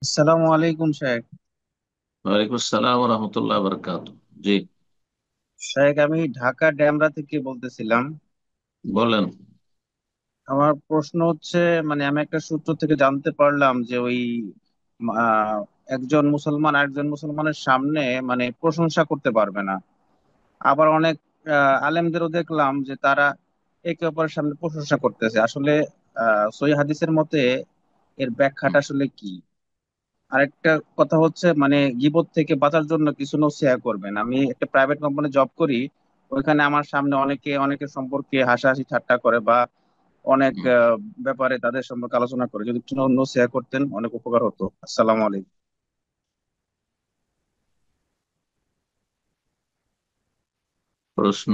আসসালামু আলাইকুম শেখ। ওয়ালাইকুম আসসালাম রহমতুল্লাহ বরকাত। জি, শেখ, আমি ঢাকা ডেমরা থেকে বলতেছিলাম। বলেন। আমার প্রশ্ন হচ্ছে, আমি একটা সূত্র থেকে জানতে পারলাম যে ওই একজন মুসলমান আরেকজন মুসলমানের সামনে প্রশংসা করতে পারবে না। আবার অনেক আলেমদেরও দেখলাম যে তারা একে অপরের সামনে প্রশংসা করতেছে। আসলে সহিহ হাদিসের মতে এর ব্যাখ্যাটা আসলে কি? আরেকটা কথা হচ্ছে, গীবত থেকে বাঁচার জন্য কিছু নসিহা করবেন। আমি একটা প্রাইভেট কোম্পানি জব করি। ওইখানে আমার সামনে অনেকে অনেকের সম্পর্কে হাসাহাসি ঠাট্টা করে বা অনেক হুম, ব্যাপারে তাদের সম্পর্কে আলোচনা করে। যদি একটু নসিহা করতেন অনেক উপকার হতো। আসসালামু আলাইকুম। প্রশ্ন,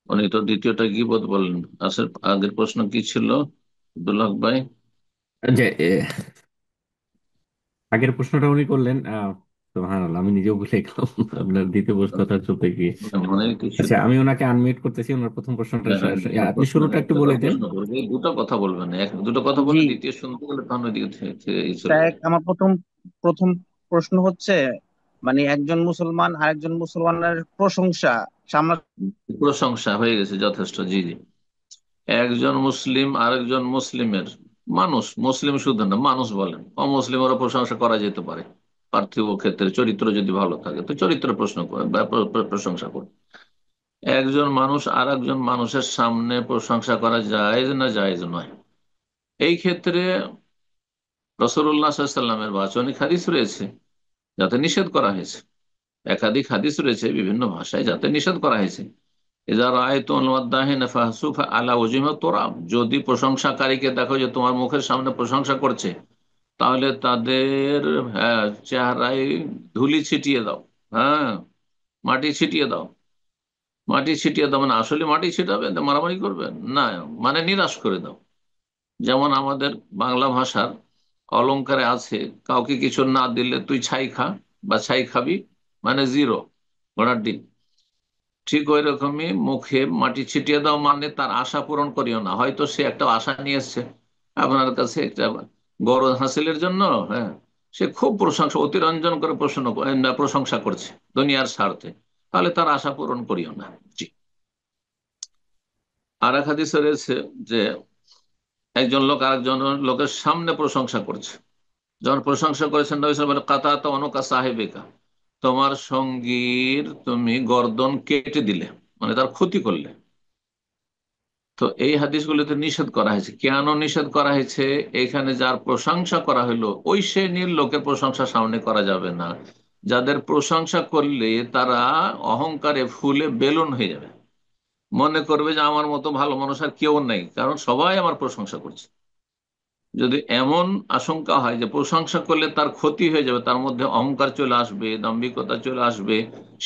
উনি তো দ্বিতীয়টা গীবত বলেন। আসলে আগের প্রশ্ন কি ছিল আব্দুল হক ভাই? যে আগের প্রশ্নটা উনি করলেন। সুবহানাল্লাহ, আমি নিজেও ভুলে গেলাম আপনার দ্বিতীয় কথা চলতে গিয়ে। মনে কি ছিল? আচ্ছা, আমি ওনাকে আনমিউট করতেছি। ওনার প্রথম প্রশ্নটা হ্যাঁ, হ্যাঁ, আপনি শুরুটা একটু একটা বলে করে দেন। প্রশ্ন করবে, দুটো কথা বলবেন, দুটো কথা জি বলে দ্বিতীয় শুনতে গেলে তখন ওইদিকে চলে স্যার, যায়। আমার প্রথম প্রথম প্রশ্ন হচ্ছে, একজন মুসলমান আরেকজন মুসলমানের প্রশংসা সামনা। প্রশংসা হয়ে গেছে যথেষ্ট। জি, জি। একজন মুসলিম আরেকজন মুসলিমের, মানুষ মুসলিম শুধু না, মানুষ বলেন, অমুসলিমেরও প্রশংসা করা যেতে পারে। পার্থিব ক্ষেত্রে চরিত্র যদি ভালো থাকে তো চরিত্র প্রশ্ন করে বা প্রশংসা করে। একজন মানুষ আর একজন মানুষের সামনে প্রশংসা করা জায়েজ না জায়েজ নয়, এই ক্ষেত্রে রাসূলুল্লাহ সাল্লাল্লাহু আলাইহি ওয়াসাল্লামের বাচনিক হাদিস রয়েছে যাতে নিষেধ করা হয়েছে। একাধিক হাদিস রয়েছে বিভিন্ন ভাষায় যাতে নিষেধ করা হয়েছে। ইজা রাআইতুল মুওয়াদ্দাহিনা ফাহসুফা আলা ওয়াজহিহি তুরাব, যদি প্রশংসাকারীকে দেখো যে তোমার মুখের সামনে প্রশংসা করছে, তাহলে তাদের, হ্যাঁ, চেহারায় ধুলি ছিটিয়ে দাও। হ্যাঁ, মাটি ছিটিয়ে দাও। মাটি ছিটিয়ে দাও মানে আসলে মাটি ছিটাবে, মারামারি করবে না, মানে নিরাশ করে দাও। যেমন আমাদের বাংলা ভাষার অলংকারে আছে, কাউকে কিছু না দিলে তুই ছাই খা বা ছাই খাবি, মানে জিরো, ঘোড়ার ডিম। ঠিক ওই রকমই মুখে মাটি ছিটিয়ে দাও মানে তার আশা পূরণ করিও না। হয়তো সে একটা আশা নিয়ে এসছে আপনার কাছে একটা বড় হাসিলের জন্য। হ্যাঁ, সে খুব প্রশংসা, অতিরঞ্জন করে প্রশংসা করছে দুনিয়ার স্বার্থে, তাহলে তার আশা পূরণ করিও না। জি। আর এক হাদিসে রয়েছে যে একজন লোক আরেকজন লোকের সামনে প্রশংসা করছে। যখন প্রশংসা করেছেন নবী সাল্লাল্লাহু আলাইহি ওয়াসাল্লাম বলে, কাতা তো অনুকা সাহেবিকা, তোমার সঙ্গীর তুমি গর্দন কেটে দিলে, মানে তার ক্ষতি করলে। তো এই হাদিসগুলিতে নিষেধ করা হয়েছে। কেন নিষেধ করা হয়েছে? এখানে যার প্রশংসা করা হলো ওই শ্রেণীর লোকের প্রশংসা সামনে করা যাবে না, যাদের প্রশংসা করলে তারা অহংকারে ফুলে বেলুন হয়ে যাবে, মনে করবে যে আমার মতো ভালো মানুষ আর কেউ নেই, কারণ সবাই আমার প্রশংসা করছে। যদি এমন আশঙ্কা হয় যে প্রশংসা করলে তার ক্ষতি হয়ে যাবে, তার মধ্যে অহংকার চলে আসবে, দাম্ভিকতা চলে আসবে,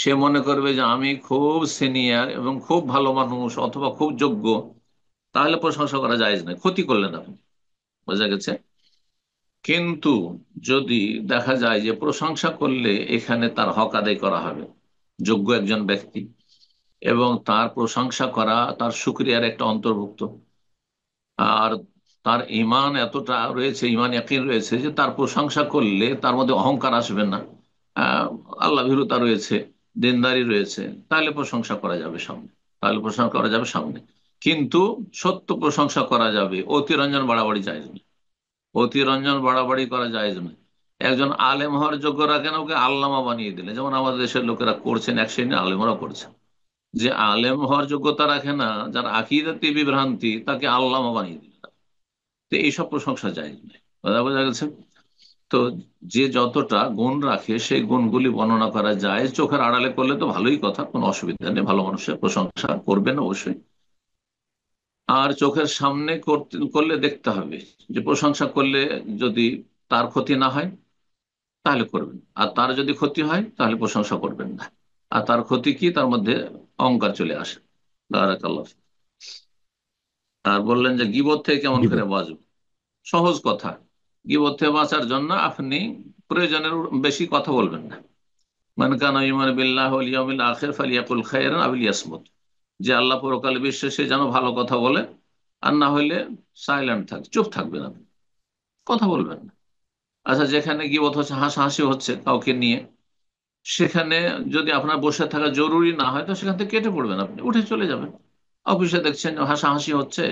সে মনে করবে যে আমি খুব সিনিয়র এবং খুব ভালো মানুষ অথবা খুব যোগ্য, তাহলে প্রশংসা করা যায় না, ক্ষতি করলেন আপনি। বোঝা গেছে? কিন্তু যদি দেখা যায় যে প্রশংসা করলে এখানে তার হক আদায় করা হবে, যোগ্য একজন ব্যক্তি, এবং তার প্রশংসা করা তার শুকরিয়ার একটা অন্তর্ভুক্ত, আর তার ইমান এতটা রয়েছে, ইমান ইয়াকিন রয়েছে যে তার প্রশংসা করলে তার মধ্যে অহংকার আসবে না, আহ, আল্লাহ ভীরুতা রয়েছে, দিনদারি রয়েছে, তাহলে প্রশংসা করা যাবে সামনে, তাহলে প্রশংসা করা যাবে সামনে। কিন্তু সত্য প্রশংসা করা যাবে, অতিরঞ্জন বাড়াবাড়ি যায় না। অতিরঞ্জন বাড়াবাড়ি করা যায় না। একজন আলেম হওয়ার যোগ্য রাখেন, ওকে আল্লামা বানিয়ে দিলে, যেমন আমাদের দেশের লোকেরা করছেন, এক শ্রেণীর আলেমরা করছেন। যে আলেম হওয়ার যোগ্যতা রাখে না, যার আকীদাতে বিভ্রান্তি, তাকে আল্লামা বানিয়ে দিলে। তো এইসব প্রশংসা যায় না। কথা বোঝা গেছে? তো যে যতটা গুণ রাখে সেই গুণগুলি বর্ণনা করা যায়, চোখের আড়ালে করলে তো ভালোই কথা, কোনো অসুবিধা নেই, ভালো মানুষের প্রশংসা করবেন অবশ্যই। আর চোখের সামনে করলে দেখতে হবে যে প্রশংসা করলে যদি তার ক্ষতি না হয় তাহলে করবেন, আর তার যদি ক্ষতি হয় তাহলে প্রশংসা করবেন না। আর তার ক্ষতি কি? তার মধ্যে অহংকার চলে আসে। বারাকাল্লাহ ফিক। আর বললেন যে গীবত থেকে কেমন জি করে ভাই। বাঁচব। সহজ কথা, গীবত থেকে বাঁচার জন্য আপনি প্রয়োজনের বেশি কথা বলবেন না। মান কানা ইউমিনু বিল্লাহি ওয়াল ইয়াউমিল আখির ফালিয়াকুল খায়রান আও লিয়াসমুত, যে আল্লাহ পরকালে বিশ্বাসী যেন ভালো কথা বলে, আর না হইলে সাইলেন্ট থাক, চুপ থাকবেন, আপনি কথা বলবেন না। আচ্ছা, যেখানে গীবত হচ্ছে, হাসাহাসি হচ্ছে কাউকে নিয়ে, সেখানে যদি আপনার বসে থাকা জরুরি না হয় তো সেখান থেকে কেটে পড়বেন, আপনি উঠে চলে যাবেন। অফিসে দেখছেন হাসাহাসি হচ্ছে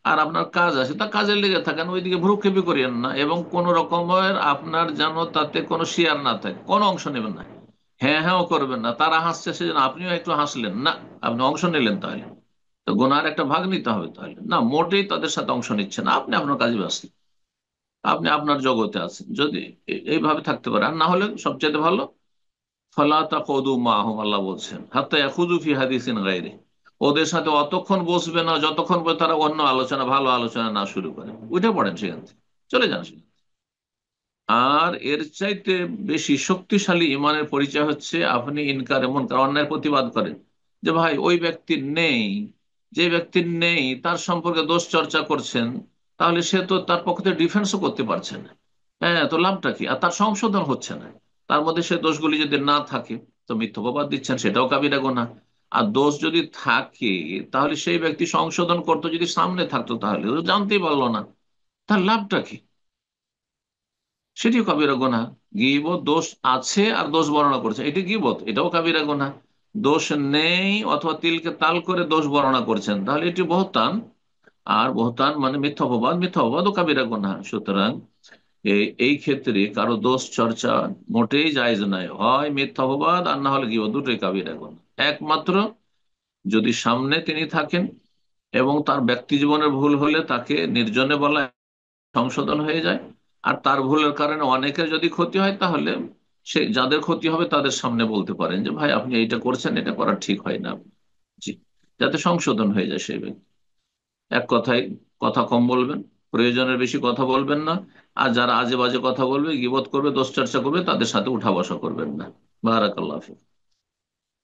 আর আপনার কাজ আছে, তা কাজে লেগে থাকেন, ওইদিকে ভ্রুক্ষেপই করিয়েন না, এবং কোন রকমের আপনার যেন তাতে কোনো শেয়ার না থাকে, কোনো অংশ নেবেন না। হ্যাঁ হ্যাঁও করবেন না, তারা হাসছে সেজন্য আপনিও একটু হাসলেন না, আপনি অংশ নিলেন, তাহলে তো গুনার একটা ভাগ নিতে হবে। তাহলে না, মোটেই তাদের সাথে অংশ নিচ্ছেন না, আপনি আপনার কাজে ব্যস্ত, আপনি আপনার জগতে আছেন। যদি এইভাবে থাকতে পারে, আর না হলে সবচেয়ে ভালো ফালা তাকুদু মাহুম, আল্লাহ বলছেন হাত্তা ইয়াখুযু ফি হাদিসিন গায়রি, ওদের সাথে অতক্ষণ বসবে না যতক্ষণ পর্যন্ত তারা অন্য আলোচনা, ভালো আলোচনা না শুরু করে। উঠে পড়েন সেখান থেকে, চলে যান সেখান থেকে। আর এর চাইতে বেশি শক্তিশালী ইমানের পরিচয় হচ্ছে আপনি ইনকারে মুনকার, অন্যায়ের প্রতিবাদ করেন, যে ভাই ওই ব্যক্তির নেই, যে ব্যক্তির নেই তার সম্পর্কে দোষ চর্চা করছেন, তাহলে সে তো তার পক্ষ থেকে ডিফেন্সও করতে পারছে না। হ্যাঁ, তো লাভটা কি? আর তার সংশোধন হচ্ছে না, তার মধ্যে সে দোষগুলি যদি না থাকে তো মিথ্যাবাদ দিচ্ছেন, সেটাও কাবিরা গুনাহ। আর দোষ যদি থাকে, তাহলে সেই ব্যক্তি সংশোধন করতো, যদি সামনে থাকতো তাহলে ও জানতেই পারলো না, তার লাভটা কি? সেটিও কাবিরা গুনাহ। গীবত দোষ আছে আর দোষ বর্ণনা করছে, এটি গীবত, এটাও কাবিরা গুনাহ। দোষ নেই অথবা তিলকে তাল করে দোষ বর্ণনা করছেন, তাহলে এটি বহতান। আর বহতান মানে মিথ্যা অপবাদ, মিথ্যা অপবাদও কাবিরা গুনাহ। সুতরাং এই ক্ষেত্রে কারো দোষ চর্চা মোটেই জায়েজ নয়, হয় মিথ্যা অপবাদ আর না হলে গীবত, দুটোই কাবিরা গুনাহ। একমাত্র যদি সামনে তিনি থাকেন এবং তার ব্যক্তি জীবনের ভুল হলে তাকে নির্জনে বলা, সংশোধন হয়ে যায়। আর তার ভুলের কারণে অনেকের যদি ক্ষতি হয়, তাহলে সে যাদের ক্ষতি হবে তাদের সামনে বলতে পারেন যে ভাই আপনি এইটা করছেন, এটা করা ঠিক হয় না। জি, যাতে সংশোধন হয়ে যায় সেই ব্যক্তি। এক কথায়, কথা কম বলবেন, প্রয়োজনের বেশি কথা বলবেন না। আর যারা আজে বাজে কথা বলবে, গীবত করবে, দোষ চর্চা করবে, তাদের সাথে উঠা বসা করবেন না। বারাকাল্লাহ ফিক।